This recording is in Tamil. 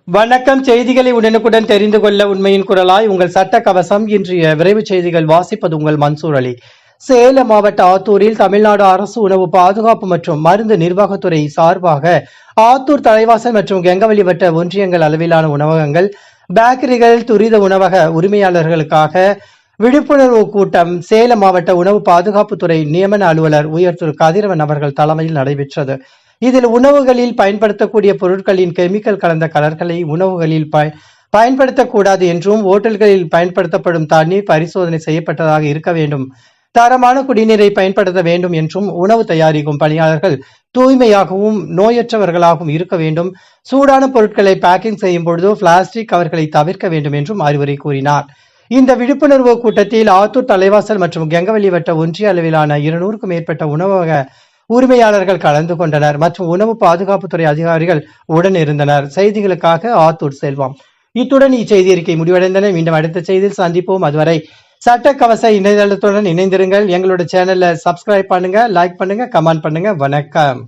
வணக்கம். செய்திகளை உடனுக்குடன் தெரிந்து கொள்ள உண்மையின் குரலாய் உங்கள் சட்ட கவசம். இன்றைய விரைவு செய்திகள் வாசிப்பது உங்கள் மன்சூர் அலி. சேலம் மாவட்ட ஆத்தூரில் தமிழ்நாடு அரசு உணவு பாதுகாப்பு மற்றும் மருந்து நிர்வாகத்துறை சார்பாக ஆத்தூர் தலைவாசல் மற்றும் கெங்கவல்லி வட்ட ஒன்றியங்கள் அளவிலான உணவகங்கள், பேக்கரிகள், துரித உணவக உரிமையாளர்களுக்காக விழிப்புணர்வு கூட்டம் சேலம் மாவட்ட உணவு பாதுகாப்புத்துறை நியமன அலுவலர் உயர் திரு கதிரவன் அவர்கள் தலைமையில் நடைபெற்றது. இதில் உணவுகளில் பயன்படுத்தக்கூடிய பொருட்களின் கெமிக்கல் கலந்த கலர்களை உணவுகளில் பயன்படுத்தக்கூடாது என்றும், ஓட்டல்களில் பயன்படுத்தப்படும் தண்ணீர் பரிசோதனை செய்யப்பட்டதாக இருக்க வேண்டும், தரமான குடிநீரை பயன்படுத்த வேண்டும் என்றும், உணவு தயாரிக்கும் பணியாளர்கள் தூய்மையாகவும் நோயற்றவர்களாகவும் இருக்க வேண்டும், சூடான பொருட்களை பேக்கிங் செய்யும் பொழுது பிளாஸ்டிக் கவர்களை தவிர்க்க வேண்டும் என்றும் அறிவுரை கூறினார். இந்த விழிப்புணர்வு கூட்டத்தில் ஆத்தூர் தலைவாசல் மற்றும் கெங்கவல்லி வட்ட ஒன்றிய அளவிலான 200க்கும் மேற்பட்ட உணவக உரிமையாளர்கள் கலந்து கொண்டனர் மற்றும் உணவு பாதுகாப்புத்துறை அதிகாரிகள் உடன் இருந்தனர். செய்திகளுக்காக ஆத்தூர் செல்வம். இத்துடன் இச்செய்தி அறிக்கை முடிவடைந்தன. மீண்டும் அடுத்த செய்தியில் சந்திப்போம். அதுவரை சட்ட கவச இணையதளத்துடன் இணைந்திருங்கள். எங்களோட சேனல்ல சப்ஸ்கிரைப் பண்ணுங்க, லைக் பண்ணுங்க, கமெண்ட் பண்ணுங்க. வணக்கம்.